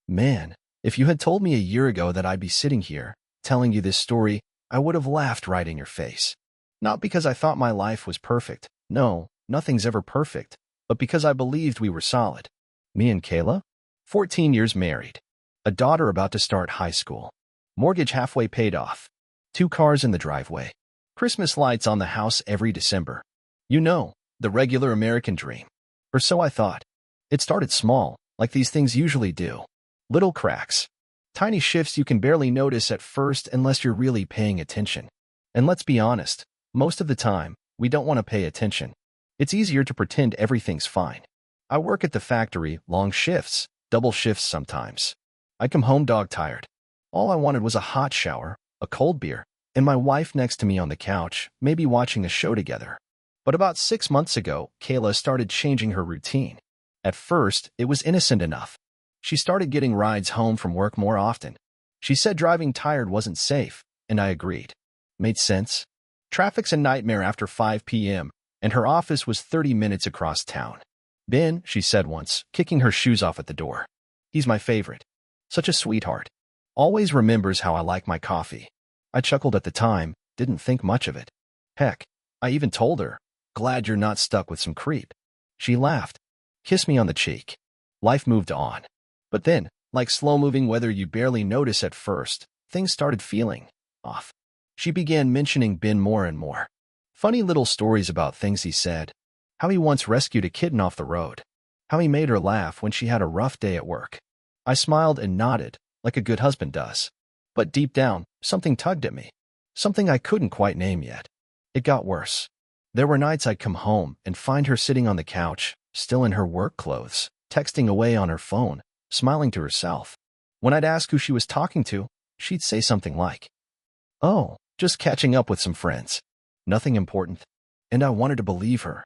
Man, if you had told me a year ago that I'd be sitting here, telling you this story, I would have laughed right in your face. Not because I thought my life was perfect. No, nothing's ever perfect. But because I believed we were solid. Me and Kayla? 14 years married. A daughter about to start high school. Mortgage halfway paid off. 2 cars in the driveway. Christmas lights on the house every December. You know, the regular American dream. Or so I thought. It started small, like these things usually do. Little cracks. Tiny shifts you can barely notice at first unless you're really paying attention. And let's be honest, most of the time, we don't want to pay attention. It's easier to pretend everything's fine. I work at the factory, long shifts, double shifts sometimes. I come home dog-tired. All I wanted was a hot shower, a cold beer, and my wife next to me on the couch, maybe watching a show together. But about 6 months ago, Kayla started changing her routine. At first, it was innocent enough. She started getting rides home from work more often. She said driving tired wasn't safe, and I agreed. Made sense. Traffic's a nightmare after 5 p.m., and her office was 30 minutes across town. Ben, she said once, kicking her shoes off at the door. He's my favorite. Such a sweetheart. Always remembers how I like my coffee. I chuckled at the time, didn't think much of it. Heck, I even told her, glad you're not stuck with some creep. She laughed, kissed me on the cheek. Life moved on. But then, like slow-moving weather you barely notice at first, things started feeling off. She began mentioning Ben more and more. Funny little stories about things he said. How he once rescued a kitten off the road. How he made her laugh when she had a rough day at work. I smiled and nodded, like a good husband does. But deep down, something tugged at me. Something I couldn't quite name yet. It got worse. There were nights I'd come home and find her sitting on the couch, still in her work clothes, texting away on her phone, smiling to herself. When I'd ask who she was talking to, she'd say something like, "Oh, just catching up with some friends. Nothing important." And I wanted to believe her.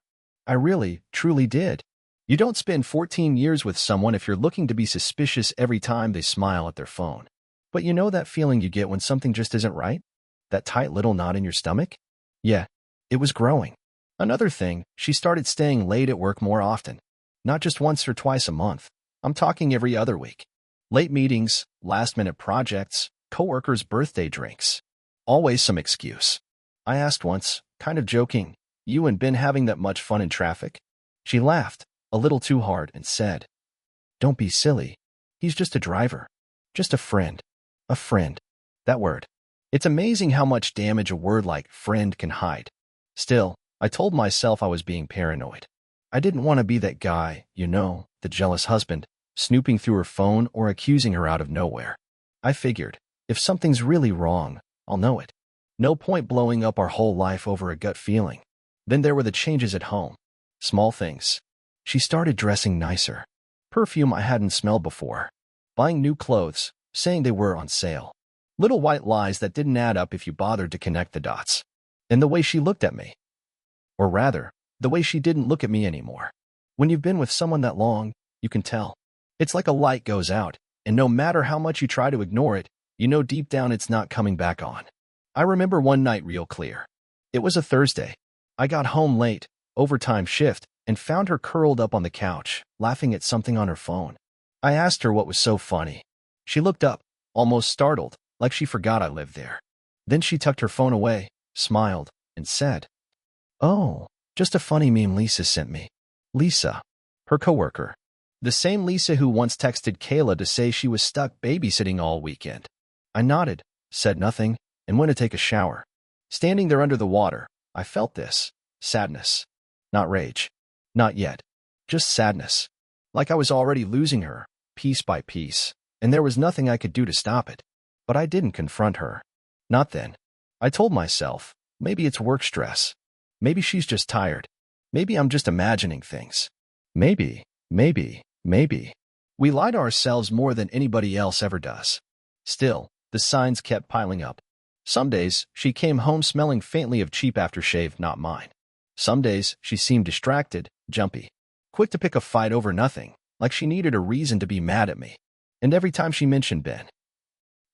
I really, truly did. You don't spend 14 years with someone if you're looking to be suspicious every time they smile at their phone. But you know that feeling you get when something just isn't right? That tight little knot in your stomach? Yeah, it was growing. Another thing, she started staying late at work more often. Not just once or twice a month. I'm talking every other week. Late meetings, last-minute projects, coworkers' birthday drinks. Always some excuse. I asked once, kind of joking, "You and Ben having that much fun in traffic?" She laughed, a little too hard, and said, "Don't be silly. He's just a driver. Just a friend. A friend." That word. It's amazing how much damage a word like friend can hide. Still, I told myself I was being paranoid. I didn't want to be that guy, you know, the jealous husband, snooping through her phone or accusing her out of nowhere. I figured, if something's really wrong, I'll know it. No point blowing up our whole life over a gut feeling. Then there were the changes at home. Small things. She started dressing nicer. Perfume I hadn't smelled before. Buying new clothes, saying they were on sale. Little white lies that didn't add up if you bothered to connect the dots. And the way she looked at me. Or rather, the way she didn't look at me anymore. When you've been with someone that long, you can tell. It's like a light goes out, and no matter how much you try to ignore it, you know deep down it's not coming back on. I remember one night real clear. It was a Thursday. I got home late, overtime shift, and found her curled up on the couch, laughing at something on her phone. I asked her what was so funny. She looked up, almost startled, like she forgot I lived there. Then she tucked her phone away, smiled, and said, "Oh, just a funny meme Lisa sent me." Lisa, her coworker. The same Lisa who once texted Kayla to say she was stuck babysitting all weekend. I nodded, said nothing, and went to take a shower. Standing there under the water, I felt this. Sadness. Not rage. Not yet. Just sadness. Like I was already losing her, piece by piece, and there was nothing I could do to stop it. But I didn't confront her. Not then. I told myself, maybe it's work stress. Maybe she's just tired. Maybe I'm just imagining things. Maybe. We lie to ourselves more than anybody else ever does. Still, the signs kept piling up. Some days, she came home smelling faintly of cheap aftershave, not mine. Some days, she seemed distracted, jumpy, quick to pick a fight over nothing, like she needed a reason to be mad at me. And every time she mentioned Ben,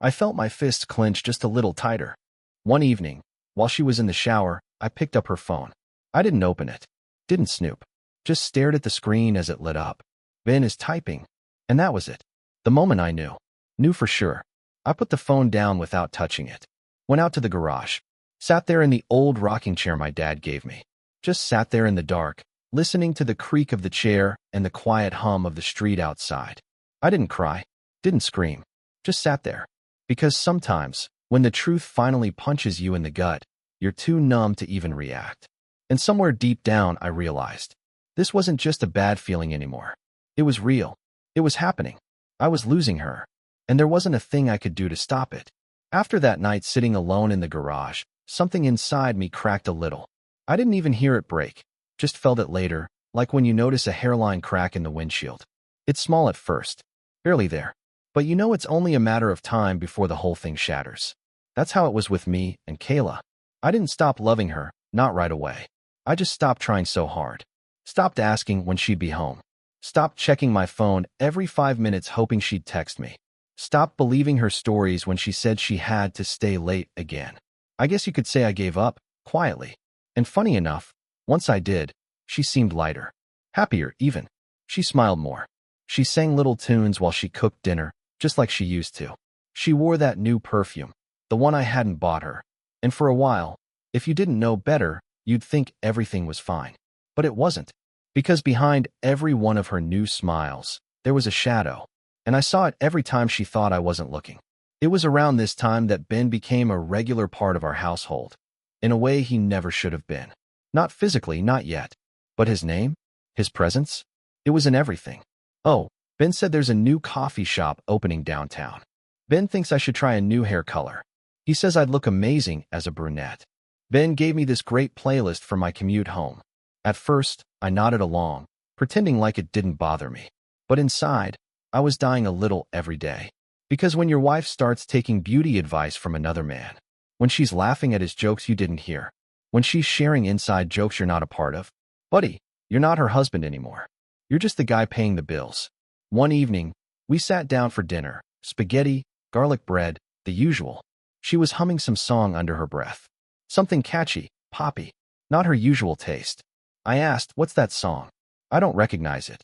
I felt my fists clench just a little tighter. One evening, while she was in the shower, I picked up her phone. I didn't open it, didn't snoop, just stared at the screen as it lit up. Ben is typing, and that was it. The moment I knew for sure. I put the phone down without touching it. Went out to the garage. Sat there in the old rocking chair my dad gave me. Just sat there in the dark, listening to the creak of the chair and the quiet hum of the street outside. I didn't cry, didn't scream, just sat there. Because sometimes, when the truth finally punches you in the gut, you're too numb to even react. And somewhere deep down, I realized this wasn't just a bad feeling anymore. It was real. It was happening. I was losing her, and there wasn't a thing I could do to stop it. After that night sitting alone in the garage, something inside me cracked a little. I didn't even hear it break, just felt it later, like when you notice a hairline crack in the windshield. It's small at first, barely there, but you know it's only a matter of time before the whole thing shatters. That's how it was with me and Kayla. I didn't stop loving her, not right away. I just stopped trying so hard. Stopped asking when she'd be home. Stopped checking my phone every 5 minutes hoping she'd text me. Stopped believing her stories when she said she had to stay late again. I guess you could say I gave up, quietly. And funny enough, once I did, she seemed lighter. Happier, even. She smiled more. She sang little tunes while she cooked dinner, just like she used to. She wore that new perfume, the one I hadn't bought her. And for a while, if you didn't know better, you'd think everything was fine. But it wasn't. Because behind every one of her new smiles, there was a shadow, and I saw it every time she thought I wasn't looking. It was around this time that Ben became a regular part of our household, in a way he never should have been. Not physically, not yet, but his name, his presence, it was in everything. Oh, Ben said there's a new coffee shop opening downtown. Ben thinks I should try a new hair color. He says I'd look amazing as a brunette. Ben gave me this great playlist for my commute home. At first, I nodded along, pretending like it didn't bother me. But inside, I was dying a little every day. Because when your wife starts taking beauty advice from another man, when she's laughing at his jokes you didn't hear, when she's sharing inside jokes you're not a part of, buddy, you're not her husband anymore. You're just the guy paying the bills. One evening, we sat down for dinner, spaghetti, garlic bread, the usual. She was humming some song under her breath. Something catchy, poppy, not her usual taste. I asked, "What's that song? I don't recognize it."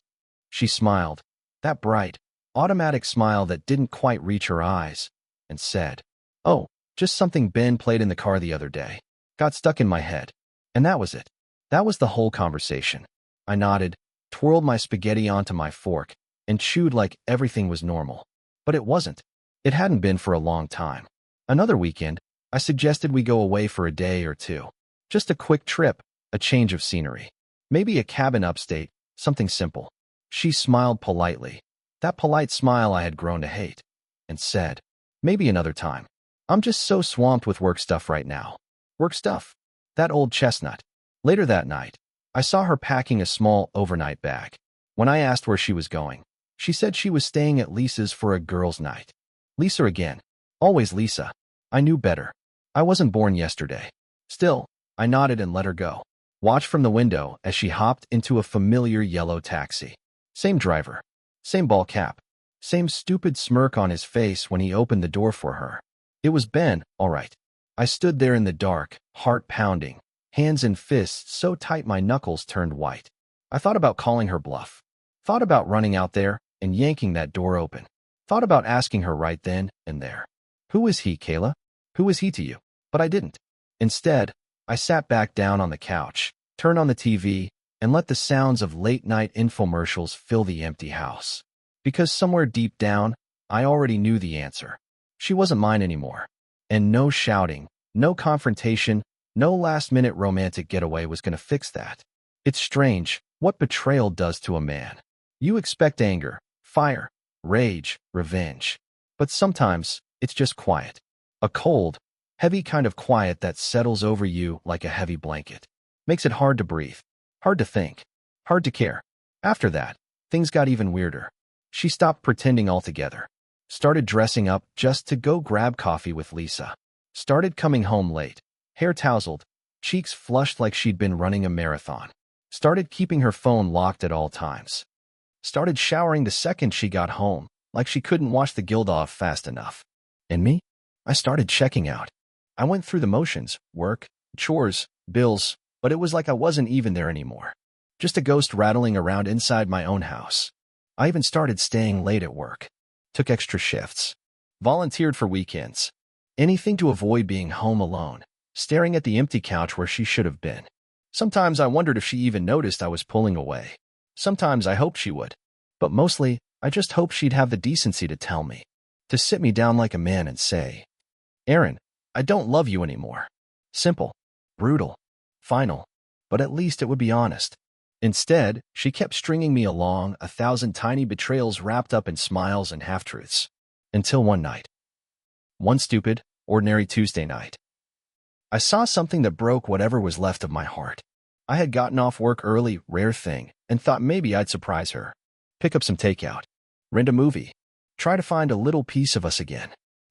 She smiled, that bright, automatic smile that didn't quite reach her eyes, and said, "Oh, just something Ben played in the car the other day. Got stuck in my head." And that was it. That was the whole conversation. I nodded, twirled my spaghetti onto my fork, and chewed like everything was normal. But it wasn't. It hadn't been for a long time. Another weekend, I suggested we go away for a day or two. Just a quick trip, a change of scenery. Maybe a cabin upstate, something simple. She smiled politely, that polite smile I had grown to hate, and said, "Maybe another time. I'm just so swamped with work stuff right now." Work stuff. That old chestnut. Later that night, I saw her packing a small overnight bag. When I asked where she was going, she said she was staying at Lisa's for a girls' night. Lisa again. Always Lisa. I knew better. I wasn't born yesterday. Still, I nodded and let her go. Watched from the window as she hopped into a familiar yellow taxi. Same driver. Same ball cap. Same stupid smirk on his face when he opened the door for her. It was Ben, all right. I stood there in the dark, heart pounding, hands and fists so tight my knuckles turned white. I thought about calling her bluff. Thought about running out there and yanking that door open. Thought about asking her right then and there, "Who is he, Kayla? Who is he to you?" But I didn't. Instead, I sat back down on the couch, turned on the TV, and let the sounds of late-night infomercials fill the empty house. Because somewhere deep down, I already knew the answer. She wasn't mine anymore. And no shouting, no confrontation, no last-minute romantic getaway was going to fix that. It's strange what betrayal does to a man. You expect anger, fire, rage, revenge. But sometimes, it's just quiet. A cold, heavy kind of quiet that settles over you like a heavy blanket. Makes it hard to breathe, hard to think, hard to care. After that, things got even weirder. She stopped pretending altogether. Started dressing up just to go grab coffee with Lisa. Started coming home late, hair tousled, cheeks flushed like she'd been running a marathon. Started keeping her phone locked at all times. Started showering the second she got home, like she couldn't wash the guilt off fast enough. And me? I started checking out. I went through the motions, work, chores, bills, but it was like I wasn't even there anymore. Just a ghost rattling around inside my own house. I even started staying late at work. took extra shifts, volunteered for weekends, anything to avoid being home alone, staring at the empty couch where she should have been. Sometimes I wondered if she even noticed I was pulling away. Sometimes I hoped she would. But mostly, I just hoped she'd have the decency to tell me, to sit me down like a man and say, "Aaron, I don't love you anymore." Simple, brutal, final, but at least it would be honest. Instead, she kept stringing me along, 1,000 tiny betrayals wrapped up in smiles and half-truths. Until one night. One stupid, ordinary Tuesday night. I saw something that broke whatever was left of my heart. I had gotten off work early, rare thing, and thought maybe I'd surprise her. Pick up some takeout. Rent a movie. Try to find a little piece of us again.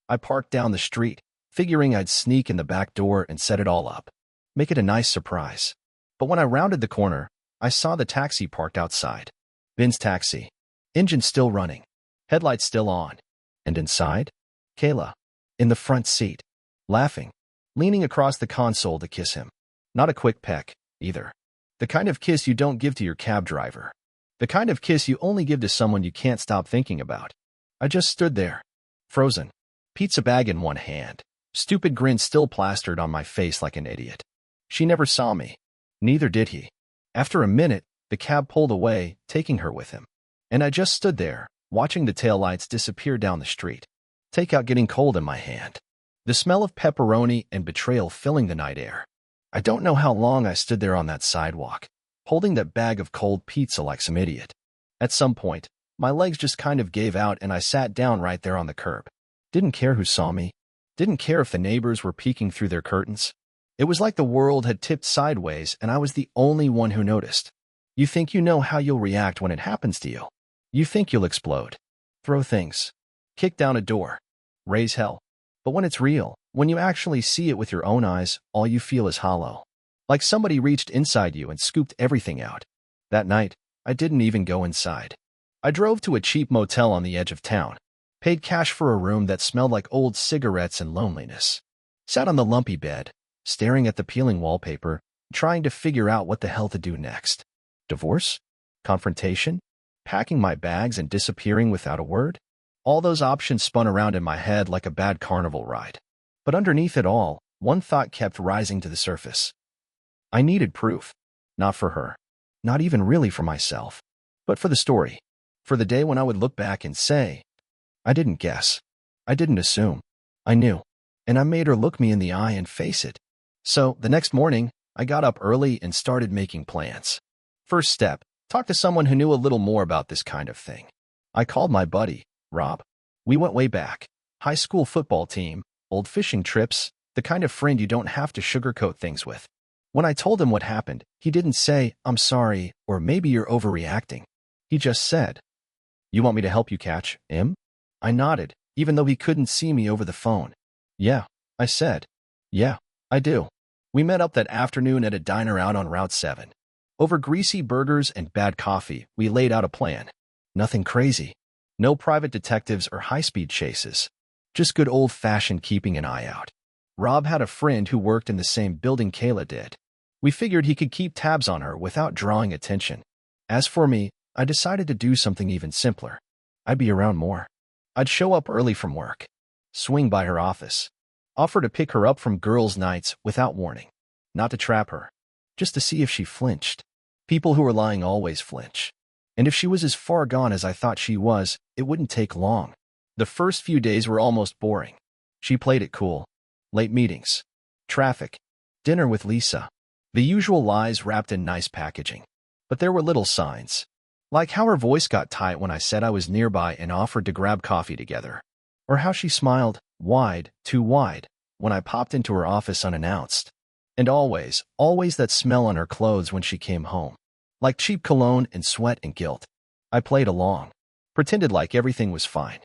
I parked down the street, figuring I'd sneak in the back door and set it all up. Make it a nice surprise. But when I rounded the corner, I saw the taxi parked outside. Ben's taxi. Engine still running. Headlights still on. And inside? Kayla. In the front seat. Laughing. Leaning across the console to kiss him. Not a quick peck, either. The kind of kiss you don't give to your cab driver. The kind of kiss you only give to someone you can't stop thinking about. I just stood there. Frozen. Pizza bag in one hand. Stupid grin still plastered on my face like an idiot. She never saw me. Neither did he. After a minute, the cab pulled away, taking her with him. And I just stood there, watching the taillights disappear down the street. Takeout getting cold in my hand. The smell of pepperoni and betrayal filling the night air. I don't know how long I stood there on that sidewalk, holding that bag of cold pizza like some idiot. At some point, my legs just kind of gave out and I sat down right there on the curb. Didn't care who saw me. Didn't care if the neighbors were peeking through their curtains. It was like the world had tipped sideways and I was the only one who noticed. You think you know how you'll react when it happens to you. You think you'll explode. Throw things. Kick down a door. Raise hell. But when it's real, when you actually see it with your own eyes, all you feel is hollow. Like somebody reached inside you and scooped everything out. That night, I didn't even go inside. I drove to a cheap motel on the edge of town. Paid cash for a room that smelled like old cigarettes and loneliness. Sat on the lumpy bed, staring at the peeling wallpaper, trying to figure out what the hell to do next. Divorce? Confrontation? Packing my bags and disappearing without a word? All those options spun around in my head like a bad carnival ride. But underneath it all, one thought kept rising to the surface. I needed proof. Not for her. Not even really for myself. But for the story. For the day when I would look back and say, I didn't guess. I didn't assume. I knew. And I made her look me in the eye and face it. So, the next morning, I got up early and started making plans. First step, talk to someone who knew a little more about this kind of thing. I called my buddy, Rob. We went way back. High school football team, old fishing trips, the kind of friend you don't have to sugarcoat things with. When I told him what happened, he didn't say, "I'm sorry," or "maybe you're overreacting." He just said, "You want me to help you catch him?" I nodded, even though he couldn't see me over the phone. "Yeah," I said. "Yeah, I do." We met up that afternoon at a diner out on Route 7. Over greasy burgers and bad coffee, we laid out a plan. Nothing crazy. No private detectives or high-speed chases. Just good old-fashioned keeping an eye out. Rob had a friend who worked in the same building Kayla did. We figured he could keep tabs on her without drawing attention. As for me, I decided to do something even simpler. I'd be around more. I'd show up early from work. Swing by her office. Offer to pick her up from girls' nights without warning. Not to trap her. Just to see if she flinched. People who are lying always flinch. And if she was as far gone as I thought she was, it wouldn't take long. The first few days were almost boring. She played it cool. Late meetings. Traffic. Dinner with Lisa. The usual lies wrapped in nice packaging. But there were little signs. Like how her voice got tight when I said I was nearby and offered to grab coffee together. Or how she smiled, wide, too wide, when I popped into her office unannounced. And always that smell on her clothes when she came home. Like cheap cologne and sweat and guilt. I played along. Pretended like everything was fine.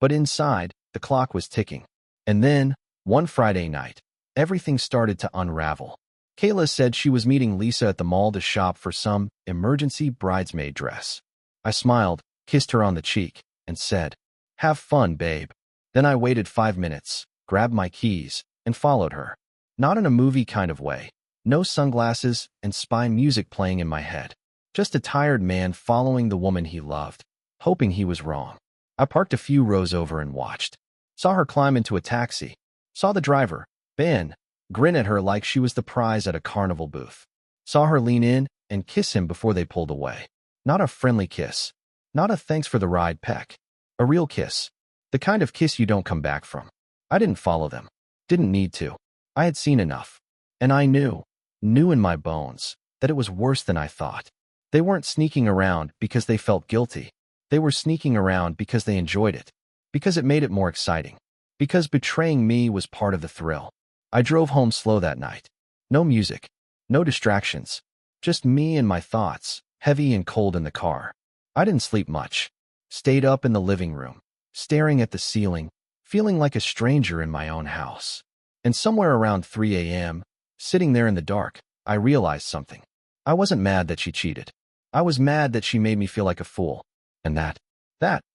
But inside, the clock was ticking. And then, one Friday night, everything started to unravel. Kayla said she was meeting Lisa at the mall to shop for some emergency bridesmaid dress. I smiled, kissed her on the cheek, and said, "Have fun, babe." Then I waited 5 minutes, grabbed my keys, and followed her. Not in a movie kind of way. No sunglasses and spine music playing in my head. Just a tired man following the woman he loved, hoping he was wrong. I parked a few rows over and watched. Saw her climb into a taxi. Saw the driver, Ben, grin at her like she was the prize at a carnival booth. Saw her lean in and kiss him before they pulled away. Not a friendly kiss. Not a thanks for the ride peck. A real kiss. The kind of kiss you don't come back from. I didn't follow them. Didn't need to. I had seen enough. And I knew in my bones, that it was worse than I thought. They weren't sneaking around because they felt guilty. They were sneaking around because they enjoyed it. Because it made it more exciting. Because betraying me was part of the thrill. I drove home slow that night. No music. No distractions. Just me and my thoughts, heavy and cold in the car. I didn't sleep much. Stayed up in the living room, staring at the ceiling, feeling like a stranger in my own house. And somewhere around 3 a.m., sitting there in the dark, I realized something. I wasn't mad that she cheated. I was mad that she made me feel like a fool. And that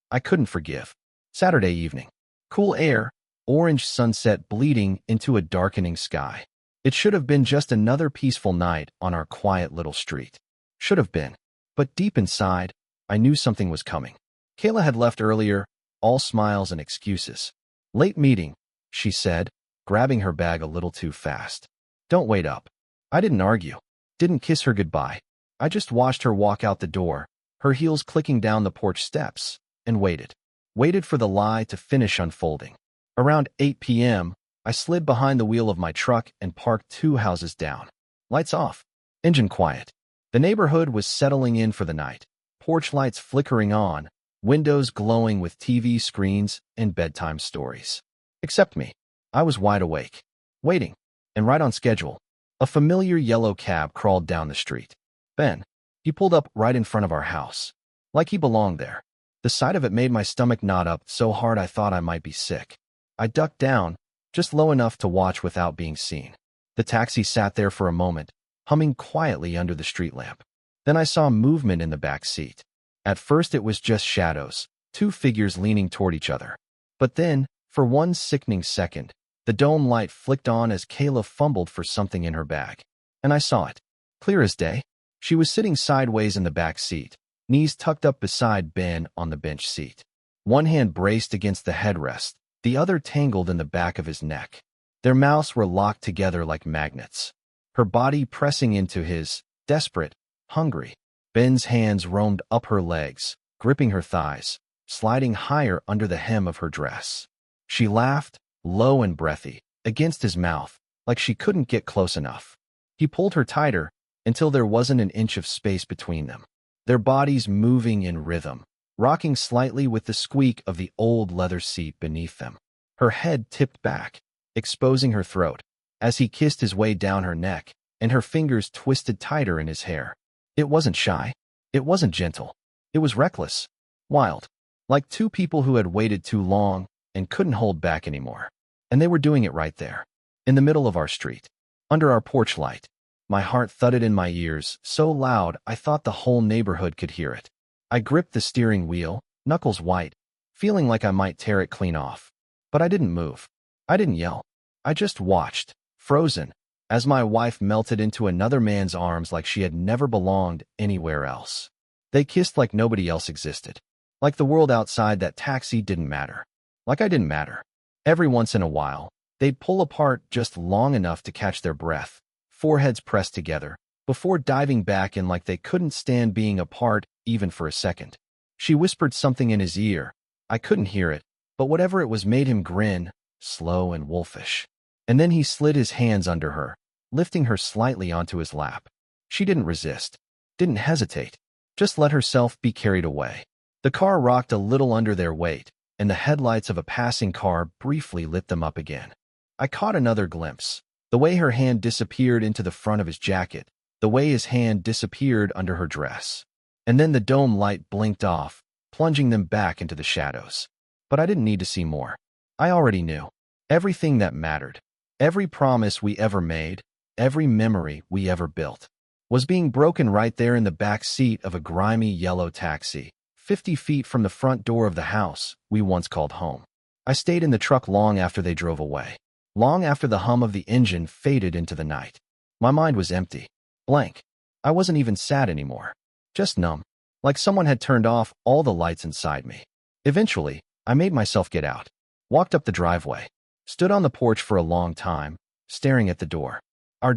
I couldn't forgive. Saturday evening. Cool air, orange sunset bleeding into a darkening sky. It should have been just another peaceful night on our quiet little street. Should have been. But deep inside, I knew something was coming. Kayla had left earlier, all smiles and excuses. Late meeting, she said, grabbing her bag a little too fast. Don't wait up. I didn't argue. Didn't kiss her goodbye. I just watched her walk out the door, her heels clicking down the porch steps, and waited. Waited for the lie to finish unfolding. Around 8 p.m., I slid behind the wheel of my truck and parked 2 houses down. Lights off. Engine quiet. The neighborhood was settling in for the night. Porch lights flickering on, windows glowing with TV screens and bedtime stories. Except me. I was wide awake. Waiting. And right on schedule. A familiar yellow cab crawled down the street. Ben. He pulled up right in front of our house. Like he belonged there. The sight of it made my stomach knot up so hard I thought I might be sick. I ducked down, just low enough to watch without being seen. The taxi sat there for a moment, humming quietly under the street lamp. Then I saw movement in the back seat. At first it was just shadows, 2 figures leaning toward each other. But then, for one sickening second, the dome light flicked on as Kayla fumbled for something in her bag. And I saw it. Clear as day. She was sitting sideways in the back seat, knees tucked up beside Ben on the bench seat. One hand braced against the headrest, the other tangled in the back of his neck. Their mouths were locked together like magnets. Her body pressing into his, desperate, hungry. Ben's hands roamed up her legs, gripping her thighs, sliding higher under the hem of her dress. She laughed, low and breathy, against his mouth, like she couldn't get close enough. He pulled her tighter, until there wasn't an inch of space between them. Their bodies moving in rhythm, rocking slightly with the squeak of the old leather seat beneath them. Her head tipped back, exposing her throat, as he kissed his way down her neck, and her fingers twisted tighter in his hair. It wasn't shy. It wasn't gentle. It was reckless. Wild. Like 2 people who had waited too long and couldn't hold back anymore. And they were doing it right there. In the middle of our street. Under our porch light. My heart thudded in my ears, so loud I thought the whole neighborhood could hear it. I gripped the steering wheel, knuckles white, feeling like I might tear it clean off. But I didn't move. I didn't yell. I just watched, frozen, as my wife melted into another man's arms like she had never belonged anywhere else. They kissed like nobody else existed. Like the world outside that taxi didn't matter. Like I didn't matter. Every once in a while, they'd pull apart just long enough to catch their breath, foreheads pressed together, before diving back in like they couldn't stand being apart even for a second. She whispered something in his ear. I couldn't hear it, but whatever it was made him grin, slow and wolfish. And then he slid his hands under her, lifting her slightly onto his lap. She didn't resist, didn't hesitate, just let herself be carried away. The car rocked a little under their weight, and the headlights of a passing car briefly lit them up again. I caught another glimpse, the way her hand disappeared into the front of his jacket, the way his hand disappeared under her dress. And then the dome light blinked off, plunging them back into the shadows. But I didn't need to see more. I already knew. Everything that mattered. Every promise we ever made, every memory we ever built, was being broken right there in the back seat of a grimy yellow taxi, 50 feet from the front door of the house we once called home. I stayed in the truck long after they drove away, long after the hum of the engine faded into the night. My mind was empty, blank. I wasn't even sad anymore, just numb, like someone had turned off all the lights inside me. Eventually, I made myself get out, walked up the driveway, stood on the porch for a long time, staring at the door.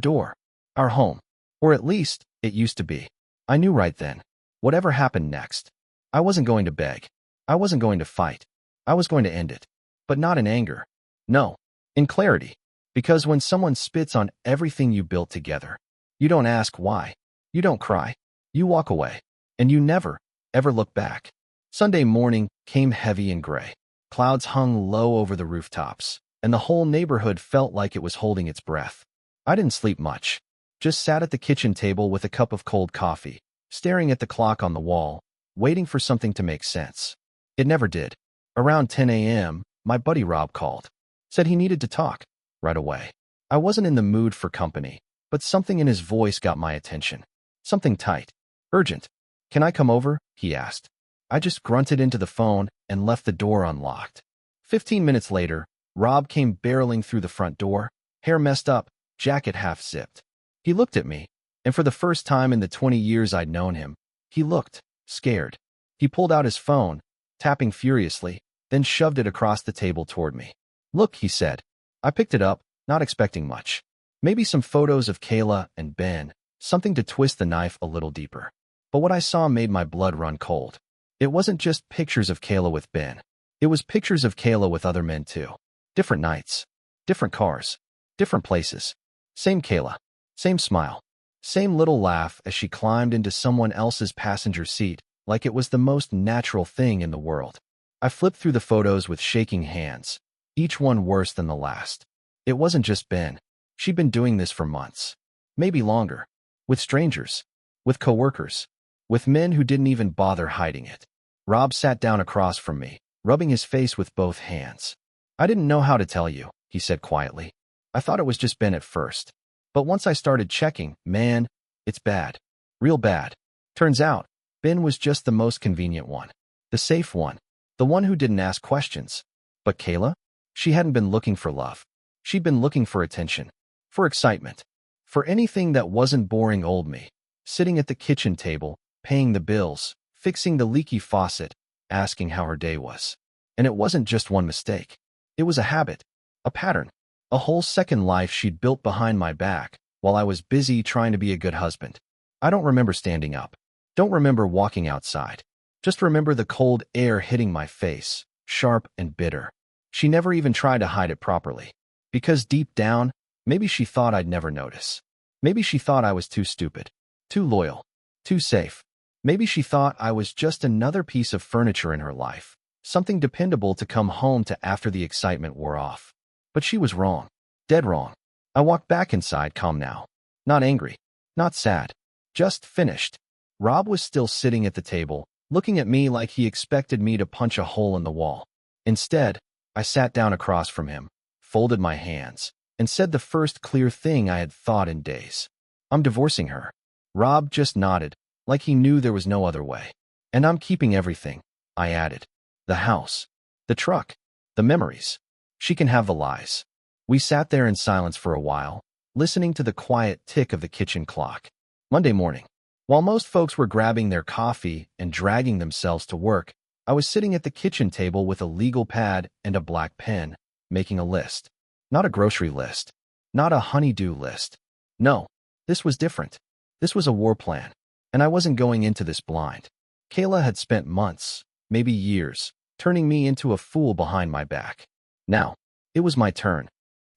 Door. Our home. Or at least, it used to be. I knew right then. Whatever happened next. I wasn't going to beg. I wasn't going to fight. I was going to end it. But not in anger. No. In clarity. Because when someone spits on everything you built together, you don't ask why. You don't cry. You walk away. And you never, ever look back. Sunday morning came heavy and gray. Clouds hung low over the rooftops, and the whole neighborhood felt like it was holding its breath. I didn't sleep much. Just sat at the kitchen table with a cup of cold coffee, staring at the clock on the wall, waiting for something to make sense. It never did. Around 10 a.m., my buddy Rob called. Said he needed to talk. Right away. I wasn't in the mood for company, but something in his voice got my attention. Something tight. Urgent. Can I come over? He asked. I just grunted into the phone and left the door unlocked. 15 minutes later, Rob came barreling through the front door, hair messed up, jacket half-zipped. He looked at me, and for the first time in the 20 years I'd known him, he looked scared. He pulled out his phone, tapping furiously, then shoved it across the table toward me. Look, he said. I picked it up, not expecting much. Maybe some photos of Kayla and Ben, something to twist the knife a little deeper. But what I saw made my blood run cold. It wasn't just pictures of Kayla with Ben. It was pictures of Kayla with other men too. Different nights, different cars, different places. Same Kayla, same smile, same little laugh as she climbed into someone else's passenger seat like it was the most natural thing in the world. I flipped through the photos with shaking hands, each one worse than the last. It wasn't just Ben. She'd been doing this for months, maybe longer, with strangers, with coworkers, with men who didn't even bother hiding it. Rob sat down across from me, rubbing his face with both hands. I didn't know how to tell you, he said quietly. I thought it was just Ben at first. But once I started checking, man, it's bad. Real bad. Turns out, Ben was just the most convenient one. The safe one. The one who didn't ask questions. But Kayla? She hadn't been looking for love. She'd been looking for attention. For excitement. For anything that wasn't boring old me. Sitting at the kitchen table, paying the bills, fixing the leaky faucet, asking how her day was. And it wasn't just one mistake. It was a habit. A pattern. A whole second life she'd built behind my back while I was busy trying to be a good husband. I don't remember standing up. Don't remember walking outside. Just remember the cold air hitting my face, sharp and bitter. She never even tried to hide it properly. Because deep down, maybe she thought I'd never notice. Maybe she thought I was too stupid, too loyal, too safe. Maybe she thought I was just another piece of furniture in her life, something dependable to come home to after the excitement wore off. But she was wrong. Dead wrong. I walked back inside, calm now. Not angry. Not sad. Just finished. Rob was still sitting at the table, looking at me like he expected me to punch a hole in the wall. Instead, I sat down across from him, folded my hands, and said the first clear thing I had thought in days. I'm divorcing her. Rob just nodded, like he knew there was no other way. And I'm keeping everything, I added. The house. The truck. The memories. She can have the lies. We sat there in silence for a while, listening to the quiet tick of the kitchen clock. Monday morning. While most folks were grabbing their coffee and dragging themselves to work, I was sitting at the kitchen table with a legal pad and a black pen, making a list. Not a grocery list. Not a honey-do list. No, this was different. This was a war plan. And I wasn't going into this blind. Kayla had spent months, maybe years, turning me into a fool behind my back. Now, it was my turn.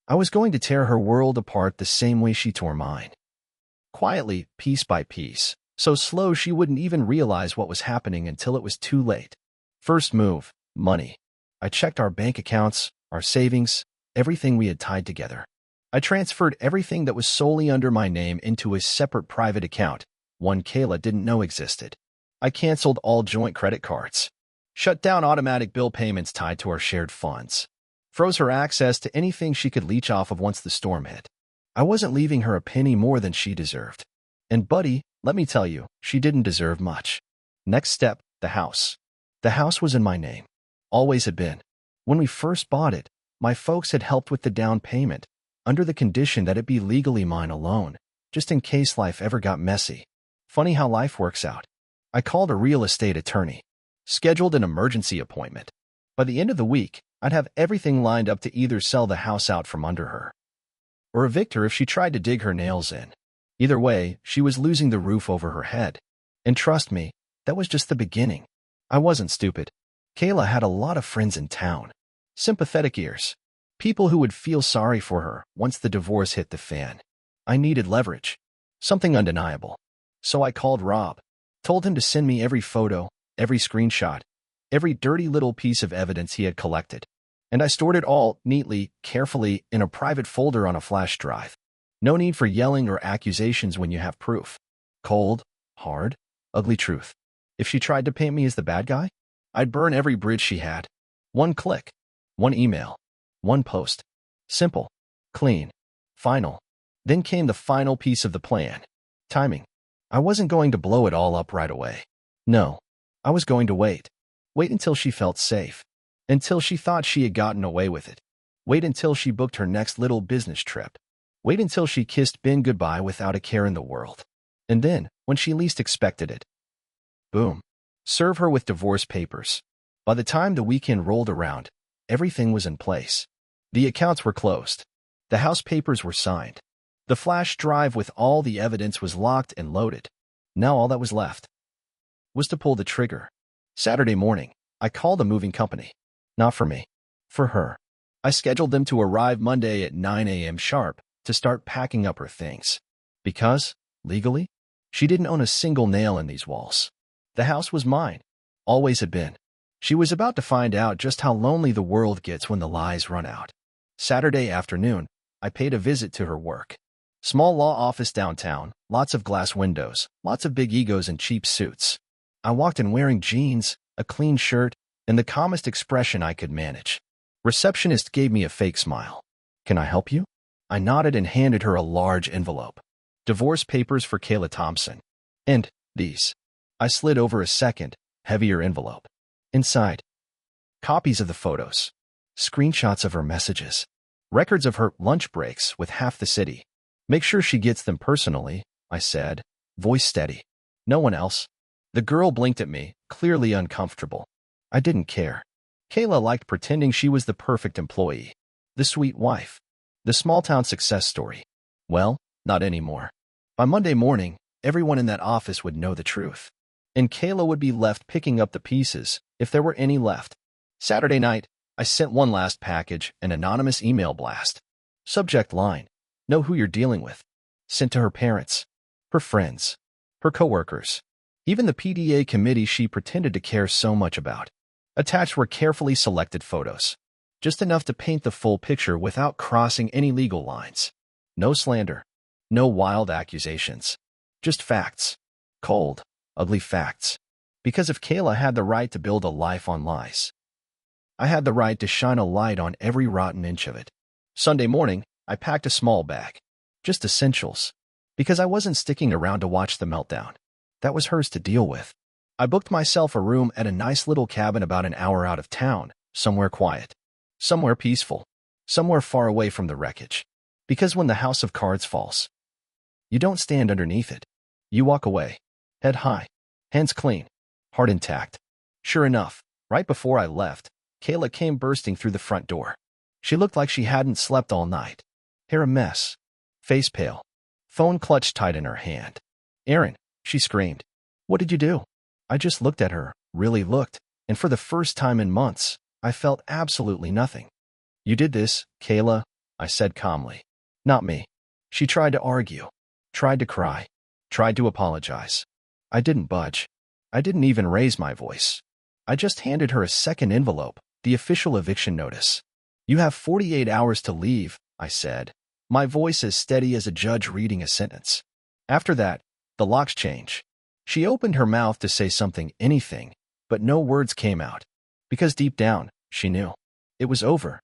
I was going to tear her world apart the same way she tore mine. Quietly, piece by piece, so slow she wouldn't even realize what was happening until it was too late. First move, money. I checked our bank accounts, our savings, everything we had tied together. I transferred everything that was solely under my name into a separate private account, one Kayla didn't know existed. I canceled all joint credit cards. Shut down automatic bill payments tied to our shared funds. Froze her access to anything she could leech off of once the storm hit. I wasn't leaving her a penny more than she deserved. And buddy, let me tell you, she didn't deserve much. Next step, the house. The house was in my name. Always had been. When we first bought it, my folks had helped with the down payment, under the condition that it be legally mine alone, just in case life ever got messy. Funny how life works out. I called a real estate attorney. Scheduled an emergency appointment. By the end of the week, I'd have everything lined up to either sell the house out from under her or evict her if she tried to dig her nails in. Either way, she was losing the roof over her head. And trust me, that was just the beginning. I wasn't stupid. Kayla had a lot of friends in town. Sympathetic ears. People who would feel sorry for her once the divorce hit the fan. I needed leverage. Something undeniable. So I called Rob. Told him to send me every photo, every screenshot, every dirty little piece of evidence he had collected. And I stored it all neatly, carefully, in a private folder on a flash drive. No need for yelling or accusations when you have proof. Cold, hard, ugly truth. If she tried to paint me as the bad guy, I'd burn every bridge she had. One click, one email, one post. Simple, clean, final. Then came the final piece of the plan. Timing. I wasn't going to blow it all up right away. No, I was going to wait. Wait until she felt safe. Until she thought she had gotten away with it. Wait until she booked her next little business trip. Wait until she kissed Ben goodbye without a care in the world. And then, when she least expected it, boom. Serve her with divorce papers. By the time the weekend rolled around, everything was in place. The accounts were closed. The house papers were signed. The flash drive with all the evidence was locked and loaded. Now all that was left was to pull the trigger. Saturday morning, I called a moving company. Not for me. For her. I scheduled them to arrive Monday at 9 a.m. sharp to start packing up her things. Because, legally, she didn't own a single nail in these walls. The house was mine. Always had been. She was about to find out just how lonely the world gets when the lies run out. Saturday afternoon, I paid a visit to her work. Small law office downtown, lots of glass windows, lots of big egos and cheap suits. I walked in wearing jeans, a clean shirt, and the calmest expression I could manage. Receptionist gave me a fake smile. Can I help you? I nodded and handed her a large envelope. Divorce papers for Kayla Thompson. And these. I slid over a second, heavier envelope. Inside, copies of the photos, screenshots of her messages, records of her lunch breaks with half the city. Make sure she gets them personally, I said, voice steady. No one else. The girl blinked at me, clearly uncomfortable. I didn't care. Kayla liked pretending she was the perfect employee, the sweet wife, the small-town success story. Well, not anymore. By Monday morning, everyone in that office would know the truth. And Kayla would be left picking up the pieces, if there were any left. Saturday night, I sent one last package, an anonymous email blast. Subject line. Know who you're dealing with. Sent to her parents, her friends, her coworkers, even the PDA committee she pretended to care so much about. Attached were carefully selected photos. Just enough to paint the full picture without crossing any legal lines. No slander. No wild accusations. Just facts. Cold, ugly facts. Because if Kayla had the right to build a life on lies, I had the right to shine a light on every rotten inch of it. Sunday morning, I packed a small bag. Just essentials. Because I wasn't sticking around to watch the meltdown. That was hers to deal with. I booked myself a room at a nice little cabin about an hour out of town, somewhere quiet. Somewhere peaceful. Somewhere far away from the wreckage. Because when the house of cards falls, you don't stand underneath it. You walk away. Head high. Hands clean. Heart intact. Sure enough, right before I left, Kayla came bursting through the front door. She looked like she hadn't slept all night. Hair a mess. Face pale. Phone clutched tight in her hand. Aaron, she screamed. What did you do? I just looked at her, really looked, and for the first time in months, I felt absolutely nothing. You did this, Kayla, I said calmly. Not me. She tried to argue. Tried to cry. Tried to apologize. I didn't budge. I didn't even raise my voice. I just handed her a second envelope, the official eviction notice. You have 48 hours to leave, I said, my voice as steady as a judge reading a sentence. After that, the locks change. She opened her mouth to say something, anything, but no words came out. Because deep down, she knew. It was over.